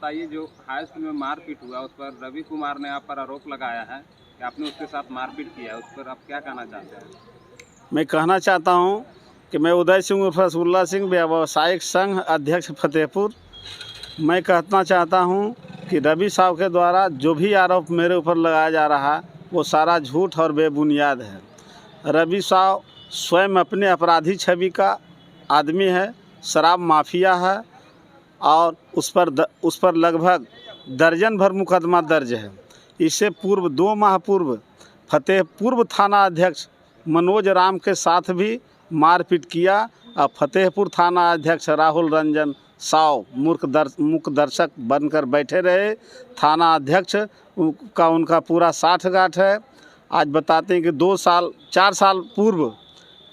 बताइए, जो high school में मारपीट हुआ उस पर रवि कुमार ने आप पर आरोप लगाया है कि आपने उसके साथ मारपीट किया है, उस पर आप क्या कहना चाहते हैं? मैं कहना चाहता हूं कि मैं उदय सिंह उर्फ रसूलुल्लाह सिंह, व्यावसायिक संघ अध्यक्ष फतेहपुर। मैं कहना चाहता हूं कि रवि साहब के द्वारा जो भी आरोप मेरे ऊपर लगाया जा रहा है वो सारा झूठ और बेबुनियाद है। रवि साहब स्वयं अपने अपराधी छवि का आदमी है, शराब माफिया है और उस पर लगभग दर्जन भर मुकदमा दर्ज है। इससे पूर्व 2 माह पूर्व फतेहपुर थाना अध्यक्ष मनोज राम के साथ भी मारपीट किया और फतेहपुर थाना अध्यक्ष राहुल रंजन साव मूक दर्शक बनकर बैठे रहे। थाना अध्यक्ष का उनका पूरा साठगांठ है। आज बताते हैं कि 4 साल पूर्व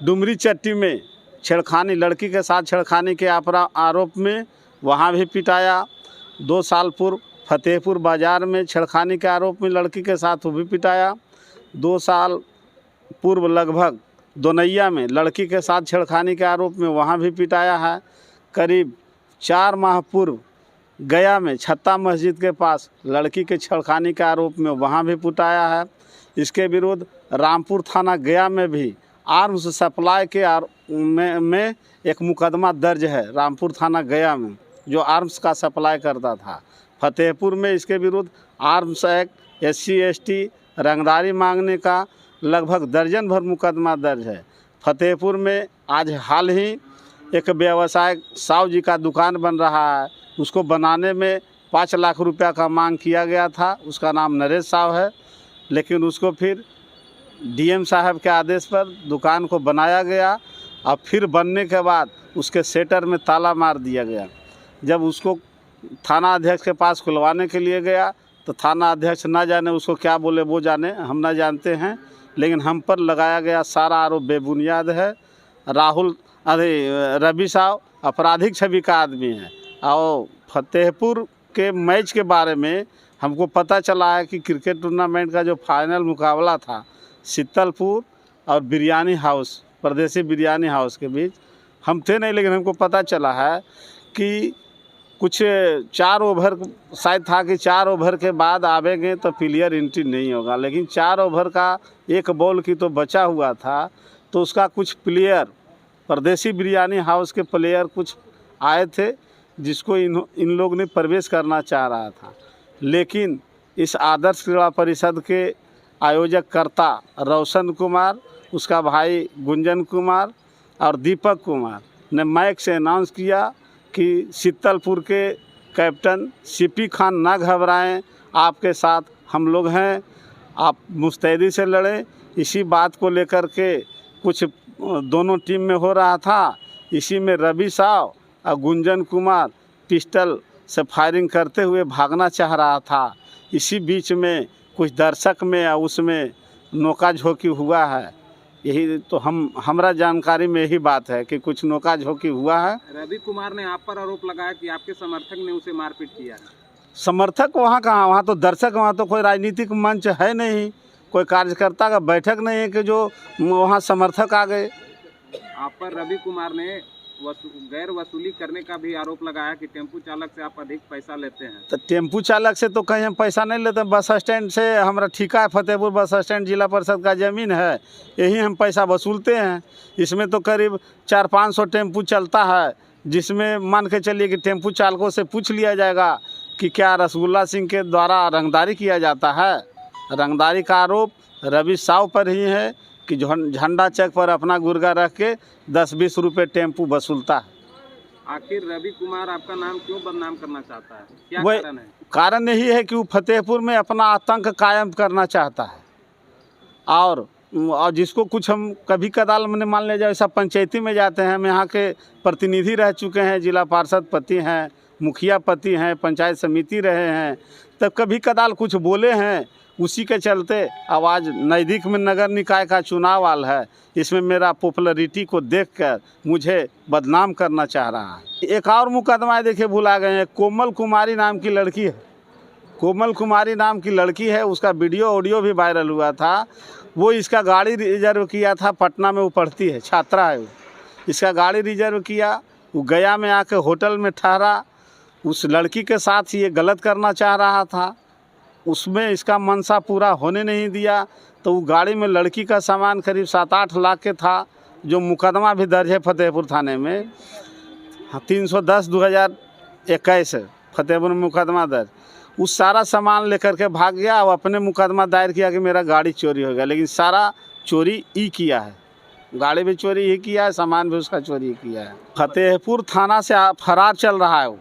डुमरी चट्टी में छेड़खानी, लड़की के साथ छेड़खानी के आरोप में वहाँ भी पिटाया। 2 साल पूर्व फतेहपुर बाज़ार में छेड़खानी के आरोप में लड़की के साथ वो भी पिटाया। 2 साल पूर्व लगभग दोनैया में लड़की के साथ छेड़खानी के आरोप में वहाँ भी पिटाया है। करीब 4 माह पूर्व गया में छत्ता मस्जिद के पास लड़की के छेड़खानी के आरोप में वहाँ भी पिटाया है। इसके विरुद्ध रामपुर थाना गया में भी आर्म्स सप्लाई के में एक मुकदमा दर्ज है। रामपुर थाना गया में जो आर्म्स का सप्लाई करता था। फतेहपुर में इसके विरुद्ध आर्म्स एक्ट, SC ST रंगदारी मांगने का लगभग दर्जन भर मुकदमा दर्ज है। फतेहपुर में आज हाल ही एक व्यवसाय साव जी का दुकान बन रहा है, उसको बनाने में 5 लाख रुपया का मांग किया गया था। उसका नाम नरेश साव है, लेकिन उसको फिर DM साहब के आदेश पर दुकान को बनाया गया और फिर बनने के बाद उसके सेटर में ताला मार दिया गया। जब उसको थाना अध्यक्ष के पास खुलवाने के लिए गया तो थाना अध्यक्ष ना जाने उसको क्या बोले, वो जाने, हम ना जानते हैं। लेकिन हम पर लगाया गया सारा आरोप बेबुनियाद है। रवि साहब आपराधिक छवि का आदमी है। और फतेहपुर के मैच के बारे में हमको पता चला है कि क्रिकेट टूर्नामेंट का जो फाइनल मुकाबला था शीतलपुर और बिरयानी हाउस, परदेसी बिरयानी हाउस के बीच, हम थे नहीं, लेकिन हमको पता चला है कि कुछ 4 ओवर शायद था कि 4 ओवर के बाद आवेंगे तो प्लेयर एंट्री नहीं होगा। लेकिन 4 ओवर का 1 बॉल की तो बचा हुआ था, तो उसका कुछ प्लेयर, परदेसी बिरयानी हाउस के प्लेयर कुछ आए थे जिसको इन लोग ने प्रवेश करना चाह रहा था। लेकिन इस आदर्श क्रीड़ा परिषद के आयोजक कर्ता रोशन कुमार, उसका भाई गुंजन कुमार और दीपक कुमार ने माइक से अनाउंस किया कि शीतलपुर के कैप्टन CP खान ना घबराएं, आपके साथ हम लोग हैं, आप मुस्तैदी से लड़ें। इसी बात को लेकर के कुछ दोनों टीम में हो रहा था। इसी में रवि साहब और गुंजन कुमार पिस्टल से फायरिंग करते हुए भागना चाह रहा था। इसी बीच में कुछ दर्शक में उसमें नोका झोंकी हुआ है। यही तो हमरा जानकारी में यही बात है कि कुछ नोका झोंकी हुआ है। रवि कुमार ने आप पर आरोप लगाया कि आपके समर्थक ने उसे मारपीट किया है। समर्थक वहाँ कहाँ, वहाँ तो दर्शक, वहाँ तो कोई राजनीतिक मंच है नहीं, कोई कार्यकर्ता का बैठक नहीं है कि जो वहाँ समर्थक आ गए। आप पर रवि कुमार ने गैर वसूली करने का भी आरोप लगाया कि टेम्पू चालक से आप अधिक पैसा लेते हैं। तो टेम्पू चालक से तो कहीं हम पैसा नहीं लेते। बस स्टैंड से हमारा ठेका है, फतेहपुर बस स्टैंड जिला परिषद का ज़मीन है, यही हम पैसा वसूलते हैं। इसमें तो करीब 400-500 टेम्पू चलता है, जिसमें मान के चलिए कि टेम्पू चालकों से पूछ लिया जाएगा कि क्या रसूलुल्लाह सिंह के द्वारा रंगदारी किया जाता है। रंगदारी का आरोप रवि साव पर ही है कि झंडा चौक पर अपना गुर्गा रख के 10-20 रुपये टेम्पू वसूलता है। आखिर रवि कुमार आपका नाम क्यों बदनाम करना चाहता है, क्या कारण है? कारण यही है कि वो फतेहपुर में अपना आतंक कायम करना चाहता है। और जिसको कुछ हम कभी कदाल मैंने मान लिया जाए, ऐसा पंचायती में जाते हैं, हम यहाँ के प्रतिनिधि रह चुके हैं, जिला पार्षद पति हैं, मुखिया पति हैं, पंचायत समिति रहे हैं, तब कभी कदाल कुछ बोले हैं। उसी के चलते आवाज़ नज़दीक में नगर निकाय का चुनाव आल है, इसमें मेरा पॉपुलरिटी को देखकर मुझे बदनाम करना चाह रहा है। एक और मुकदमा देखिए भुला गए हैं, कोमल कुमारी नाम की लड़की है। कोमल कुमारी नाम की लड़की है, उसका वीडियो ऑडियो भी वायरल हुआ था। वो इसका गाड़ी रिजर्व किया था, पटना में वो पढ़ती है, छात्रा है वो। इसका गाड़ी रिजर्व किया, वो गया में आके होटल में ठहरा, उस लड़की के साथ ये गलत करना चाह रहा था, उसमें इसका मनसा पूरा होने नहीं दिया। तो वो गाड़ी में लड़की का सामान करीब 7-8 लाख के था, जो मुकदमा भी दर्ज है फतेहपुर थाने में 310/2021 फतेहपुर में मुकदमा दर्ज। उस सारा सामान लेकर के भाग गया और अपने मुकदमा दायर किया कि मेरा गाड़ी चोरी हो गया, लेकिन सारा चोरी ही किया है, गाड़ी भी चोरी ही किया है, सामान भी उसका चोरी किया है। फतेहपुर थाना से फरार चल रहा है वो,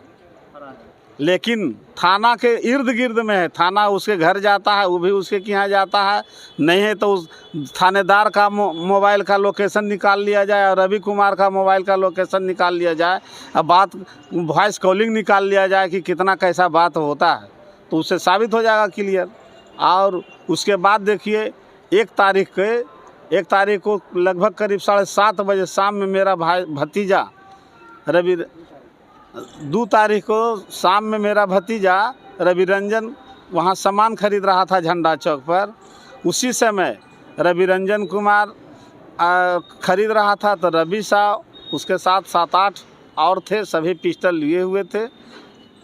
लेकिन थाना के इर्द गिर्द में है। थाना उसके घर जाता है, वो भी उसके यहाँ जाता है, नहीं है तो उस थानेदार का मोबाइल का लोकेशन निकाल लिया जाए और रवि कुमार का मोबाइल का लोकेशन निकाल लिया जाए, अब बात वॉइस कॉलिंग निकाल लिया जाए कि कितना कैसा बात होता है, तो उससे साबित हो जाएगा क्लियर। और उसके बाद देखिए 1 तारीख को लगभग करीब 7:30 बजे शाम में मेरा भतीजा रवि 2 तारीख को शाम में मेरा भतीजा रवि रंजन वहाँ सामान खरीद रहा था झंडा चौक पर। उसी समय रवि रंजन कुमार खरीद रहा था, तो रवि साहब उसके साथ 7-8 और थे, सभी पिस्टल लिए हुए थे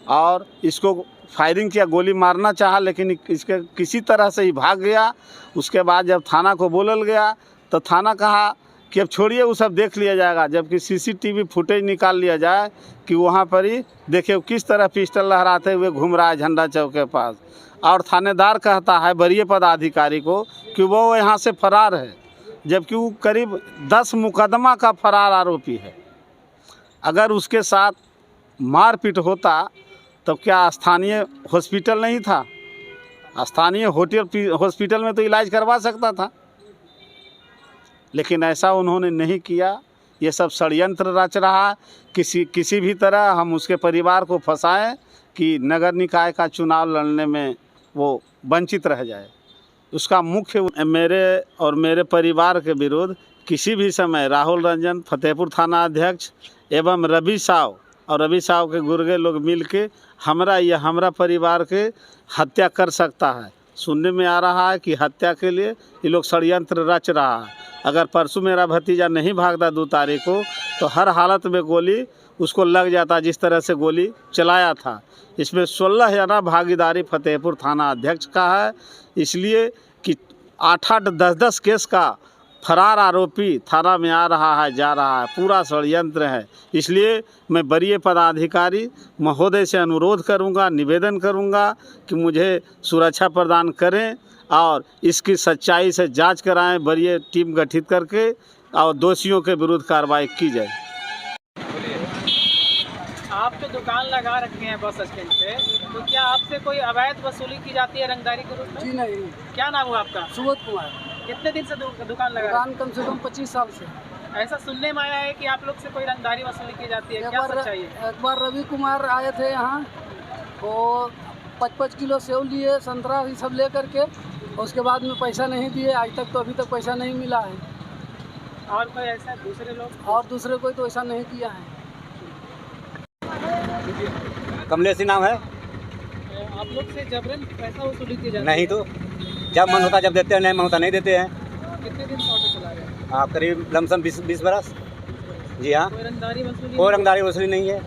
और इसको फायरिंग किया, गोली मारना चाहा, लेकिन इसके किसी तरह से ही भाग गया। उसके बाद जब थाना को बोलल गया तो थाना कहा कि अब छोड़िए, वो सब देख लिया जाएगा, जबकि CCTV फुटेज निकाल लिया जाए कि वहाँ पर ही देखिए किस तरह पिस्टल लहराते हुए घूम रहा है झंडा चौक के पास। और थानेदार कहता है वरीय पदाधिकारी को कि वो यहाँ से फरार है, जबकि वो करीब 10 मुकदमा का फरार आरोपी है। अगर उसके साथ मारपीट होता तो क्या स्थानीय हॉस्पिटल नहीं था? स्थानीय हॉस्पिटल में तो इलाज करवा सकता था, लेकिन ऐसा उन्होंने नहीं किया। ये सब षड्यंत्र रच रहा है, किसी भी तरह हम उसके परिवार को फंसाएं कि नगर निकाय का चुनाव लड़ने में वो वंचित रह जाए। उसका मुख्य मेरे और मेरे परिवार के विरुद्ध किसी भी समय राहुल रंजन फतेहपुर थाना अध्यक्ष एवं रवि साहब और रवि साहब के गुर्गे लोग मिल के हमरा परिवार के हत्या कर सकता है। सुनने में आ रहा है कि हत्या के लिए ये लोग षड्यंत्र रच रहा है। अगर परसों मेरा भतीजा नहीं भागता 2 तारीख को, तो हर हालत में गोली उसको लग जाता जिस तरह से गोली चलाया था। इसमें 16 जना भागीदारी फतेहपुर थाना अध्यक्ष का है, इसलिए कि 8-8, 10-10 केस का फरार आरोपी थाना में आ रहा है, जा रहा है, पूरा षड्यंत्र है। इसलिए मैं वरीय पदाधिकारी महोदय से अनुरोध करूंगा, निवेदन करूंगा कि मुझे सुरक्षा प्रदान करें और इसकी सच्चाई से जांच कराएं, वरीय टीम गठित करके और दोषियों के विरुद्ध कार्रवाई की जाए। आप जो दुकान लगा रखे हैं बस स्टैंड पे, तो क्या आपसे कोई अवैध वसूली की जाती है रंगदारी के रूप में? जी नहीं। क्या नाम हुआ आपका? सुबोध कुमार। कितने दिन से दुकान लगा? दुकान कम से कम 25 साल से। ऐसा सुनने में आया है कि आप लोग से कोई रंगदारी वसूली की जाती है, क्या सच्चाई है? एक बार रवि कुमार आए थे यहाँ, वो 55 किलो सेव लिए, संतरा ये सब ले करके, उसके बाद में पैसा नहीं दिए, आज तक तो अभी तक पैसा नहीं मिला है। और कोई ऐसा दूसरे लोग? और दूसरे कोई तो ऐसा नहीं किया है। कमलेश ही नाम है। आप लोग से जबरन पैसा वसूली की जाती है? नहीं तो जब मन होता जब देते हैं, नहीं मन होता नहीं देते हैं। कितने दिन से ऑटो चला रहे हैं? आप करीब लमसम 20 बरस। जी हाँ, कोई रंगदारी वसूली? कोई रंगदारी वसूली नहीं है।